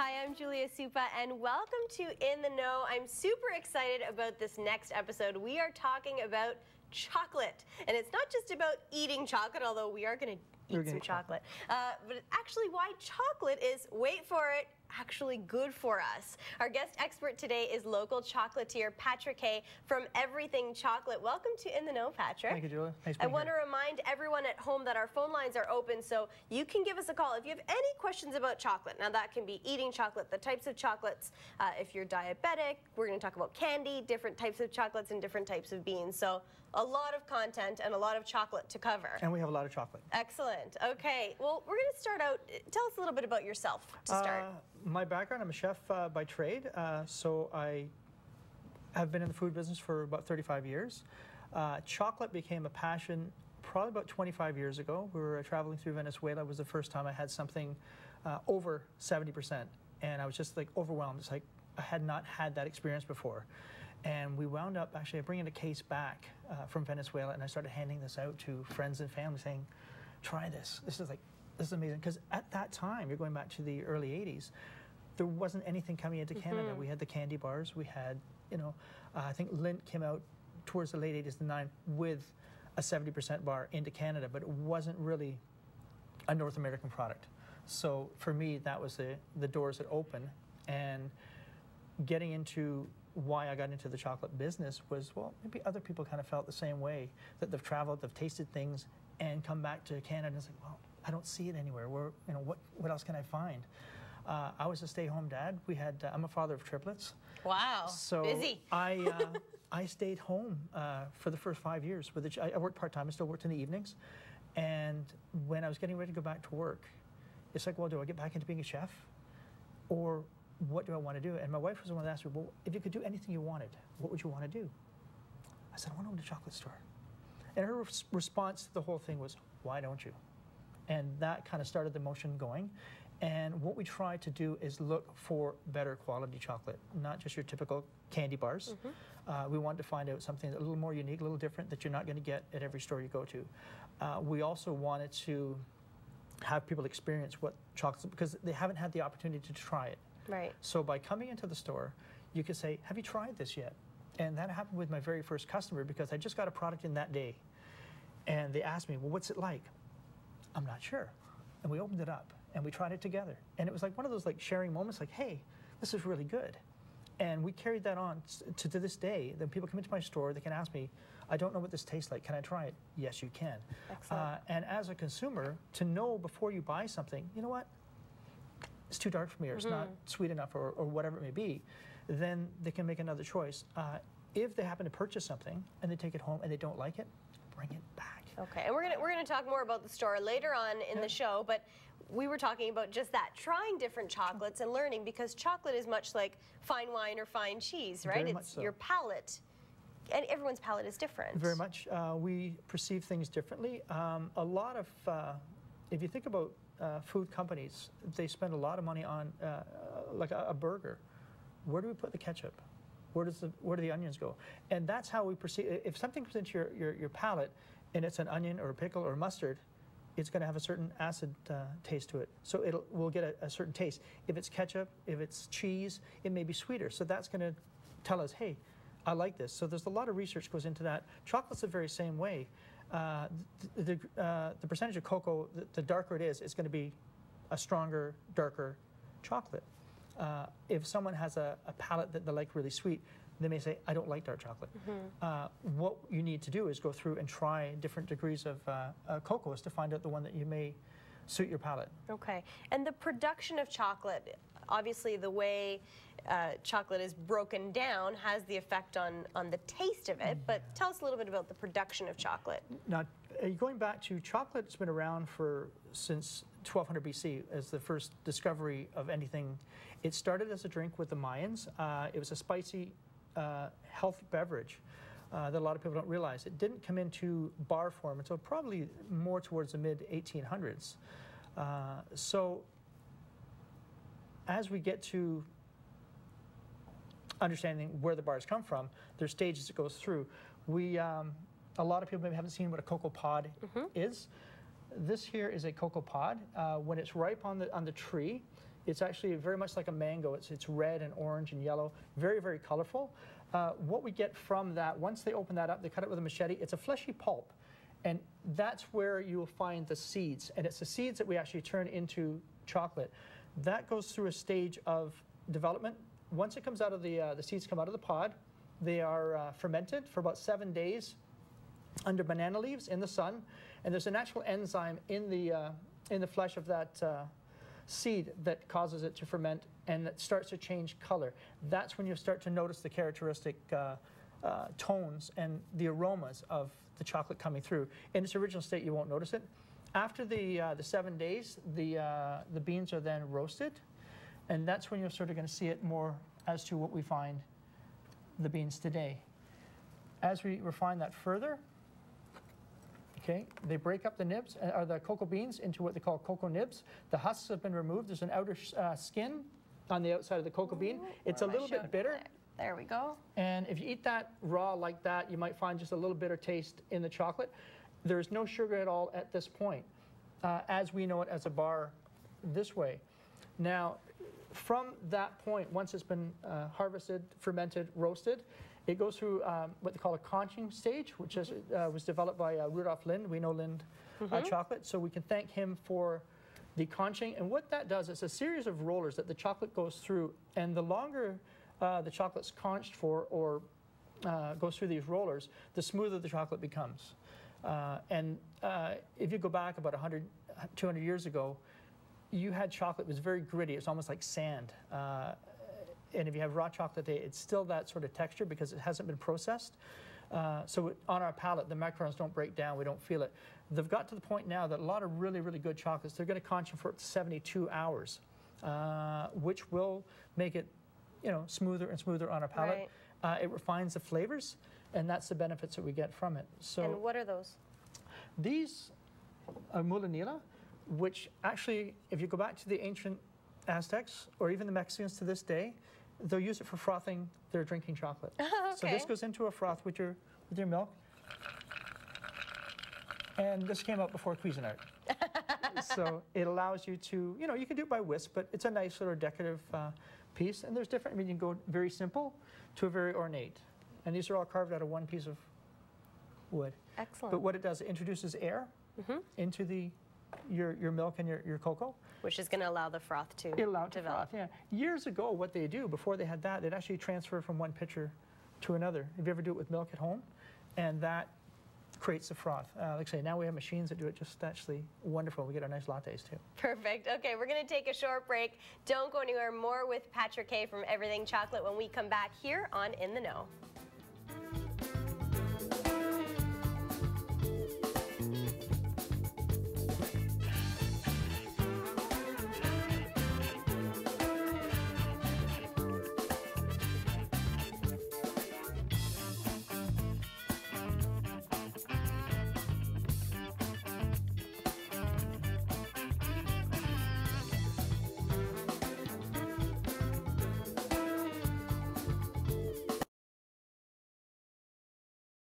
Hi, I'm Julia Suppa, and welcome to In the Know. I'm super excited about this next episode. We are talking about chocolate, and it's not just about eating chocolate, although we are going to eat some chocolate, but actually why chocolate is, wait for it, actually good for us. Our guest expert today is local chocolatier Patrick Hay from Everything Chocolate. Welcome to In the Know, Patrick. Thank you, Julia. Nice I want to remind everyone at home that our phone lines are open, so you can give us a call if you have any questions about chocolate. Now that can be eating chocolate, the types of chocolates. If you're diabetic, we're going to talk about candy, different types of chocolates and different types of beans. So a lot of content and a lot of chocolate to cover. And we have a lot of chocolate. Excellent. Okay. Well, we're going to start out. Tell us a little bit about yourself to start. My background, I'm a chef by trade, so I have been in the food business for about 35 years. Chocolate became a passion probably about 25 years ago. We were traveling through Venezuela. It was the first time I had something over 70%, and I was just like overwhelmed. It's like I had not had that experience before. And we wound up actually bringing a case back from Venezuela, and I started handing this out to friends and family saying, try this. This is amazing. Because at that time, you're going back to the early 80s, there wasn't anything coming into Canada. We had the candy bars. We had, I think Lindt came out towards the late 80s to 90s with a 70% bar into Canada, but it wasn't really a North American product. So for me, that was the doors that opened. And getting into why I got into the chocolate business was, well, maybe other people kind of felt the same way, that they've traveled, they've tasted things, and come back to Canada and it's like, well, I don't see it anywhere. What else can I find? I was a stay-home dad. I'm a father of triplets. Wow, so busy. I stayed home for the first 5 years. I worked part-time. I still worked in the evenings. And when I was getting ready to go back to work, it's like, well, do I get back into being a chef? Or what do I want to do? And my wife was the one that asked me, well, if you could do anything you wanted, what would you want to do? I said, I want to own a chocolate store. And her response to the whole thing was, why don't you? And that kind of started the motion going. And what we try to do is look for better quality chocolate, not just your typical candy bars. We want to find out something a little more unique, a little different that you're not going to get at every store you go to. We also wanted to have people experience what chocolate, because they haven't had the opportunity to try it. Right. So by coming into the store, you could say, have you tried this yet? And that happened with my very first customer because I just got a product in that day. And they asked me, well, what's it like? I'm not sure. And we opened it up and we tried it together. And it was like one of those like sharing moments like, hey, this is really good. And we carried that on to this day. Then people come into my store, they can ask me, I don't know what this tastes like. Can I try it? Yes, you can. Excellent. And as a consumer, to know before you buy something, you know what? It's too dark for me, or it's not sweet enough, or whatever it may be, then they can make another choice. If they happen to purchase something and they take it home and they don't like it, bring it back. Okay, and we're gonna talk more about the store later on in the show, but we were talking about just that, trying different chocolates and learning, because chocolate is much like fine wine or fine cheese, right? Very It's much so. your palate, and everyone's palate is different. Very much. We perceive things differently. A lot of, if you think about food companies, they spend a lot of money on like a burger. Where do we put the ketchup? Where do the onions go? And that's how we perceive. If something comes into your palate and it's an onion or a pickle or mustard, it's going to have a certain acid taste to it. So we'll get a certain taste. If it's ketchup, if it's cheese, it may be sweeter. So that's going to tell us, hey, I like this. So there's a lot of research goes into that. Chocolate's the very same way. The percentage of cocoa, the darker it is, it's going to be a stronger, darker chocolate. If someone has a palate that they like really sweet, they may say, I don't like dark chocolate. What you need to do is go through and try different degrees of cocoa to find out the one that you may suit your palate. Okay, and the production of chocolate, obviously the way chocolate is broken down has the effect on the taste of it, but tell us a little bit about the production of chocolate. Now, going back to chocolate, it's been around since 1200 BC as the first discovery of anything. It started as a drink with the Mayans. It was a spicy, healthy beverage that a lot of people don't realize. It didn't come into bar form until probably more towards the mid-1800s. So as we get to understanding where the bars come from, there's stages it goes through. A lot of people maybe haven't seen what a cocoa pod is. This here is a cocoa pod. When it's ripe on the tree, It's actually very much like a mango. It's red and orange and yellow, very, very colorful. What we get from that, once they open that up, they cut it with a machete, it's a fleshy pulp. And that's where you'll find the seeds. And it's the seeds that we actually turn into chocolate. That goes through a stage of development. Once it comes out of the seeds come out of the pod, they are fermented for about 7 days under banana leaves in the sun. And there's a natural enzyme in the flesh of that seed that causes it to ferment, and it starts to change color. That's when you start to notice the characteristic tones and the aromas of the chocolate coming through. In its original state, you won't notice it. After the 7 days, the beans are then roasted, and that's when you're sort of going to see it more as to what we find the beans today. As we refine that further, okay, they break up the nibs, or the cocoa beans, into what they call cocoa nibs. The husks have been removed. There's an outer skin on the outside of the cocoa bean. It's a little bit bitter. There we go. And if you eat that raw like that, you might find just a little bitter taste in the chocolate. There's no sugar at all at this point, as we know it as a bar this way. Now, from that point, once it's been harvested, fermented, roasted, it goes through what they call a conching stage, which was developed by Rudolf Lind. We know Lind chocolate, so we can thank him for the conching. And what that does is a series of rollers that the chocolate goes through, and the longer the chocolate's conched for, or goes through these rollers, the smoother the chocolate becomes. If you go back about 100, 200 years ago, you had chocolate that was very gritty. It's almost like sand. And if you have raw chocolate today, it's still that sort of texture because it hasn't been processed. So on our palate, the macarons don't break down. We don't feel it. They've got to the point now that a lot of really, really good chocolates, they're going to conch them for up to 72 hours, which will make it, smoother and smoother on our palate. Right. It refines the flavors, and that's the benefits that we get from it. So, and what are those? These are mulanila, which actually, if you go back to the ancient Aztecs, or even the Mexicans to this day, they'll use it for frothing their drinking chocolate. Okay. So this goes into a froth with your milk. And this came out before Cuisinart. So it allows you to, you can do it by whisk, but it's a nice sort of decorative piece. And there's different, you can go very simple to a very ornate. And these are all carved out of one piece of wood. Excellent. But what it does, it introduces air into your milk and your cocoa. Which is going to allow the froth to develop. Froth, yeah. Years ago, what they do, before they had that, they'd actually transfer from one pitcher to another. If you ever do it with milk at home, and that creates the froth. Like I say, now we have machines that do it just actually wonderful. We get our nice lattes too. Perfect. Okay, we're going to take a short break. Don't go anywhere. More with Patrick Kay from Everything Chocolate when we come back here on In the Know.